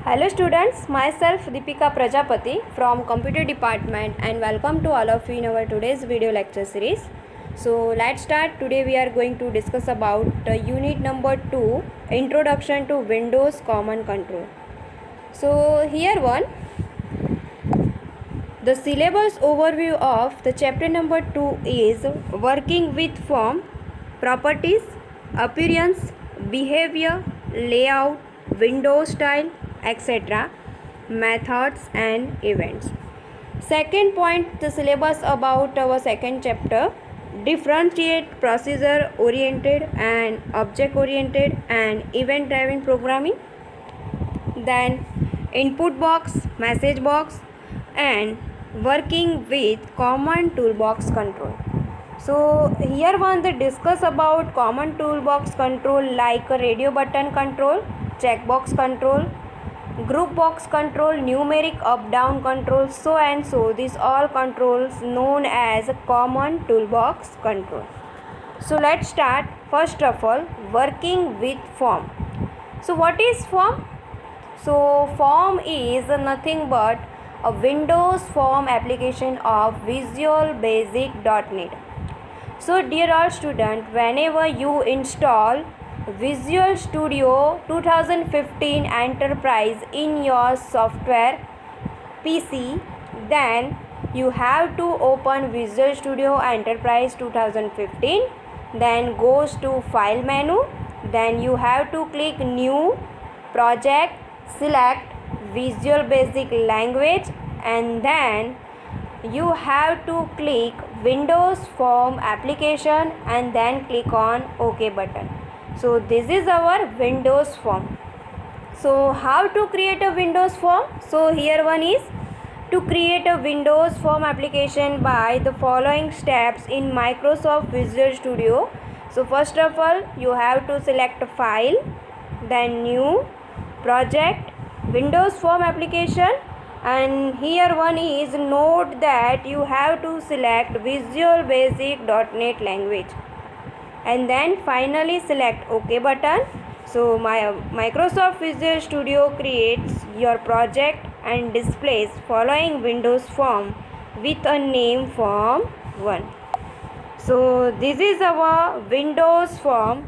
Hello students, myself Deepika Prajapati from Computer Department and welcome to all of you in our today's video lecture series. So let's start. Today we are going to discuss about unit number 2, Introduction to Windows Command Control. So here one, the syllabus overview of the chapter number 2 is working with form, properties, appearance, behavior, layout, window style, etc., methods and events. Second point, the syllabus about our second chapter, differentiate procedure oriented and object oriented and event driven programming. Then input box, message box and working with common toolbox control. So here one they discuss about common toolbox control like radio button control, checkbox control, group box control, numeric up down control, so and so. These all controls known as common toolbox control. So let's start. First of all, working with form. So what is form? So form is nothing but a Windows form application of Visual Basic.NET. So dear all students, whenever you install Visual Studio 2015 Enterprise in your software PC, then you have to open Visual Studio Enterprise 2015, then goes to File menu, then you have to click New Project, select Visual Basic Language, and then you have to click Windows Form Application and then click on OK button. So this is our Windows form. So how to create a Windows form? So here one is to create a Windows form application by the following steps in Microsoft Visual Studio. So first of all, you have to select File, then New Project, Windows form application, and here one is note that you have to select Visual Basic.NET language and then finally select OK button. So my Microsoft Visual Studio creates your project and displays following Windows form with a name form 1. So this is our Windows form.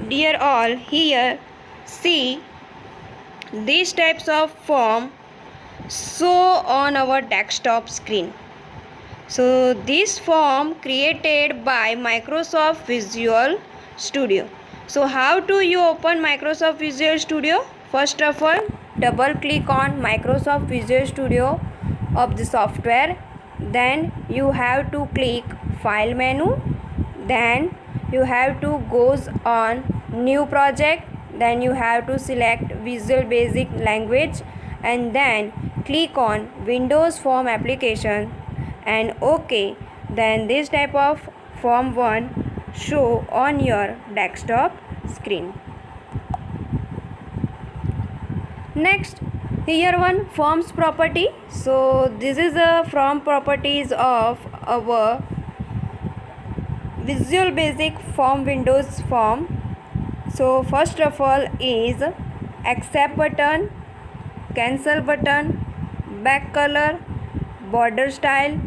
Dear all, here see these types of form show on our desktop screen. So this form created by Microsoft Visual Studio. So how do you open Microsoft Visual Studio? First of all, double click on Microsoft Visual Studio of the software. Then you have to click File menu. Then you have to goes on New Project. Then you have to select Visual Basic Language and then click on Windows Form Application and OK. Then this type of form 1 show on your desktop screen. Next, here one forms property. So this is the form properties of our Visual Basic Form Windows form. So first of all is accept button, cancel button, back color, border style,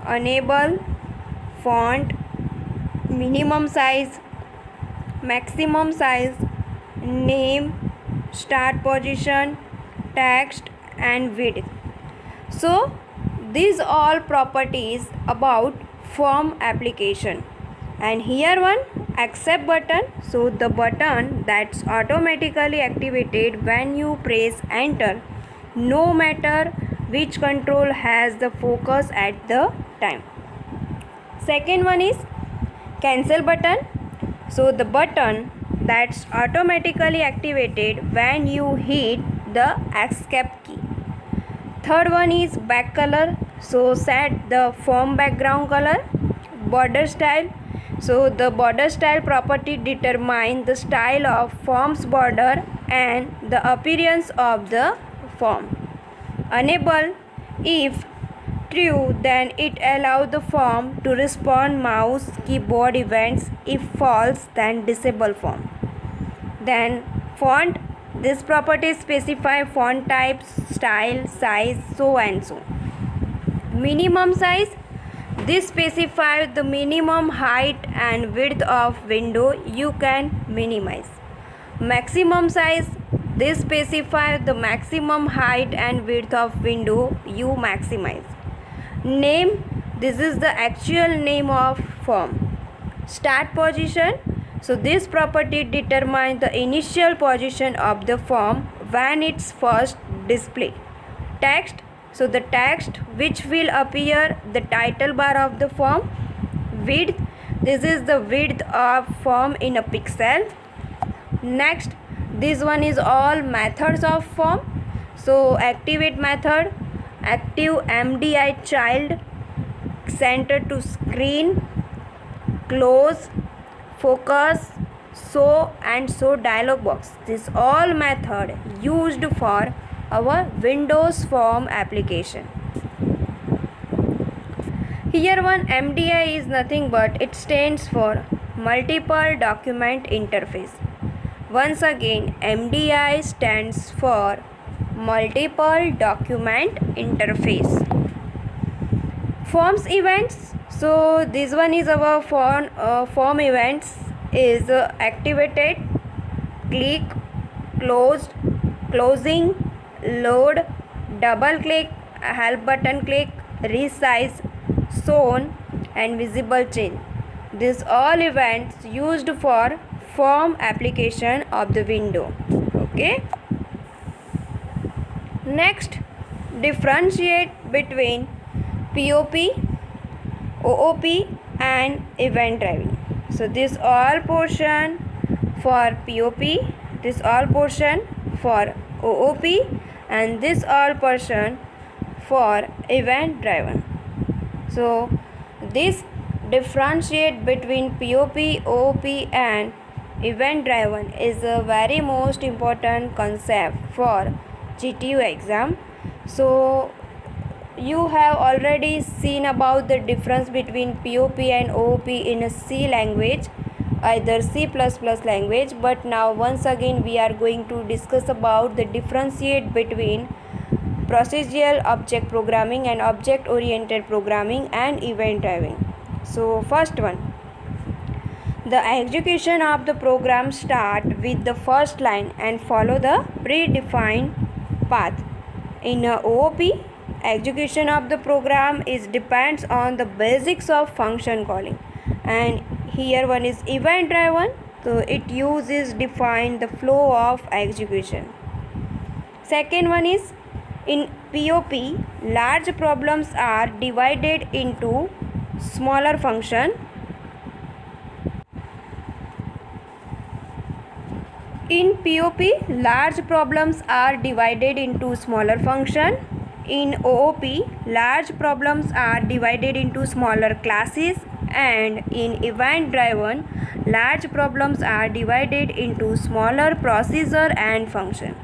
enable, font, minimum size, maximum size, name, start position, text and width. So these all properties about form application. And here one accept button. So the button that's automatically activated when you press enter, no matter which control has the focus at the time. Second one is cancel button. So the button that's automatically activated when you hit the escape key. Third one is back color. So set the form background color. Border style. So the border style property determines the style of form's border and the appearance of the form. Enable, if true, then it allows the form to respond mouse keyboard events. If false, then disable form. Then font, These properties specify font type, style, size, so and so. Minimum size. This specifies the minimum height and width of window you can minimize. Maximum size. This specifies the maximum height and width of window you maximize. Name. This is the actual name of form. Start position. So this property determines the initial position of the form when it's first displayed. Text. So the text which will appear the title bar of the form. Width. This is the width of form in a pixel. Next, this one is all methods of form. So activate method, active MDI child, center to screen, close, focus, show and show dialog box. This all method used for our Windows form application. Here one MDI is nothing but it stands for multiple document interface. Once again, MDI stands for multiple document interface. Forms events. So this one is our form events is activated, click, closed, closing, load, double click, help button click, resize, shown and visible change. These all events used for form application of the window. Okay. Next, differentiate between POP, OOP and event driving. So this all portion for POP, this all portion for OOP and this all portion for event driven. So this differentiate between POP, OOP and event driven is a very most important concept for GTU exam. So you have already seen about the difference between POP and OOP in a C language, either C++ language, but now once again we are going to discuss about the differentiate between procedural object programming and object oriented programming and event driving. So first one, the execution of the program start with the first line and follow the predefined path. In a OOP, execution of the program is depends on the basics of function calling, and here one is event driven, so it uses define the flow of execution. Second one is in POP, large problems are divided into smaller function. In POP, large problems are divided into smaller function. In OOP, large problems are divided into smaller classes, and in event driven, large problems are divided into smaller procedure and function.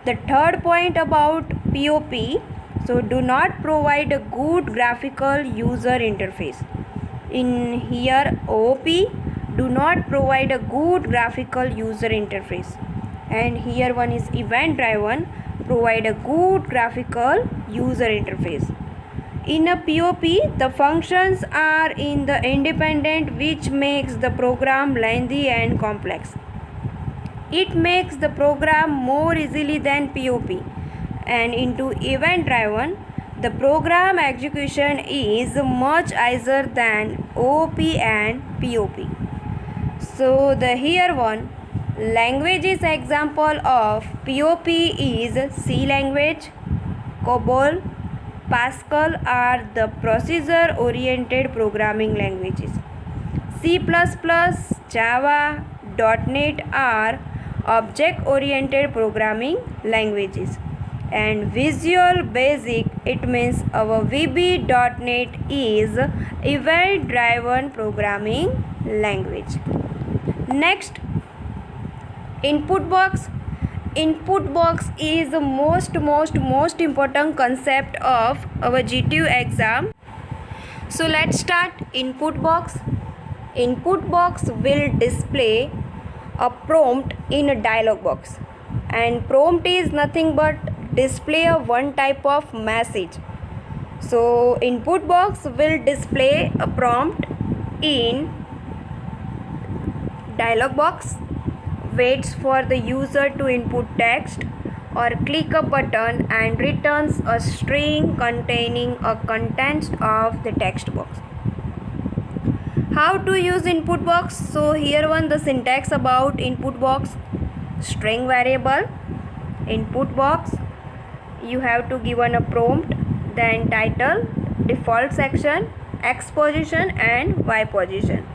The third point about POP, so do not provide a good graphical user interface. In here OOP, do not provide a good graphical user interface, and here one is event driven, provide a good graphical user interface. In a POP, the functions are in the independent, which makes the program lengthy and complex. It makes the program more easily than POP. And into event driven, the program execution is much easier than OOP and POP. So the here one languages example of POP is C language, COBOL, Pascal are the procedure oriented programming languages. C++, Java, .NET are object oriented programming languages, and Visual Basic, it means our VB.NET is event driven programming language. Next, input box. Input box is the most important concept of our GTU exam. So let's start. Input box. Input box will display a prompt in a dialog box. and prompt is nothing but display a one type of message. So input box will display a prompt in dialog box, waits for the user to input text or click a button and returns a string containing a contents of the text box. How to use input box? So here one the syntax about input box: string variable, input box, you have to given a prompt, then title, default section, x position and y position.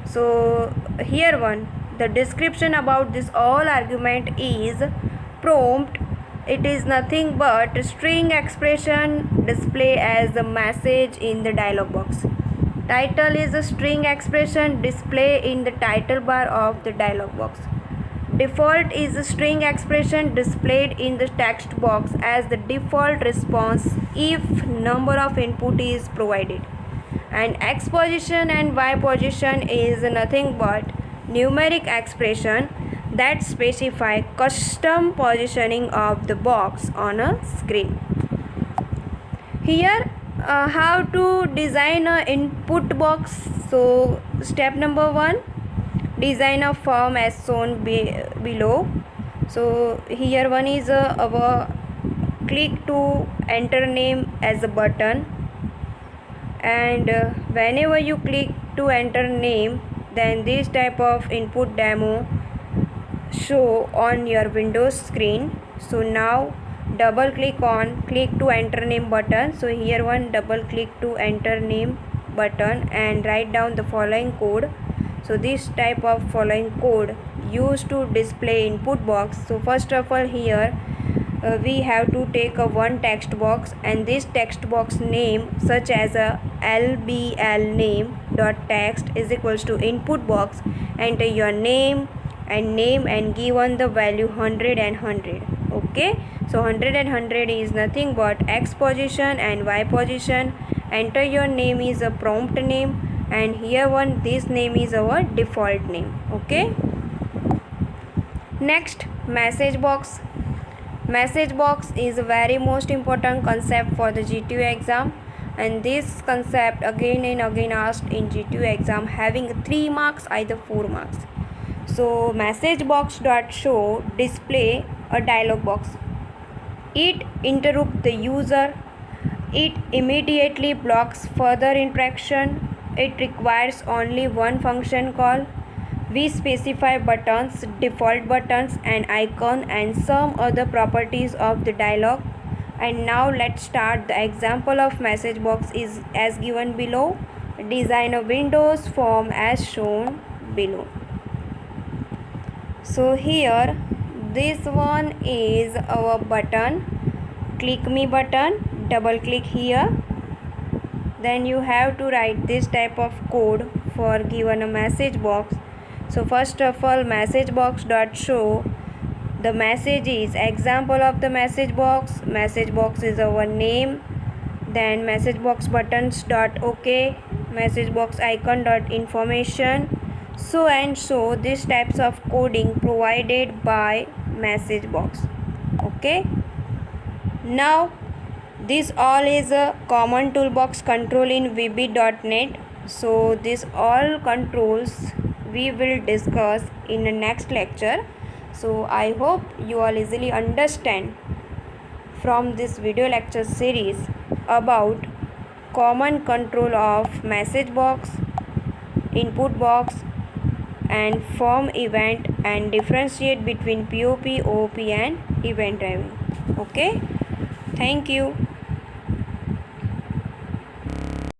So here one the description about this all argument is prompt. It is nothing but string expression display as a message in the dialog box. Title is a string expression display in the title bar of the dialog box. Default is a string expression displayed in the text box as the default response if number of input is provided. And x position and y position is nothing but numeric expression that specify custom positioning of the box on a screen. Here how to design a input box. So step number 1, design a form as shown below. So here one is our click to enter name as a button, and whenever you click to enter name, then this type of input demo show on your Windows screen. So now double click on click to enter name button. So here one double click to enter name button and write down the following code. So this type of following code used to display input box. So first of all here we have to take a one text box, and this text box name such as a lbl name dot text is equals to input box. Enter your name and given the value 100 and 100. Okay, so 100 and 100 is nothing but x position and y position. Enter your name is a prompt name, and here one this name is our default name. Okay, next message box. Message box is a very most important concept for the GTU exam, and this concept again and again asked in GTU exam, having 3 marks either 4 marks. So message box dot show display a dialog box. It interrupts the user. It immediately blocks further interaction. It requires only one function call. We specify buttons, default buttons and icon and some other properties of the dialog. And now let's start. The example of message box is as given below. Design a Windows form as shown below. So here this one is our button, click me button, double click here. Then you have to write this type of code for given a message box. So first of all, message box dot show, the message is example of the message box. Message box is our name. Then message box buttons dot OK, message box icon dot information, so and so. These types of coding provided by message box. Okay, now this all is a common toolbox control in VB.NET. So this all controls we will discuss in the next lecture. So I hope you all easily understand from this video lecture series about common control of message box, input box and form event, and differentiate between POP, OOP and event driving. Okay, thank you.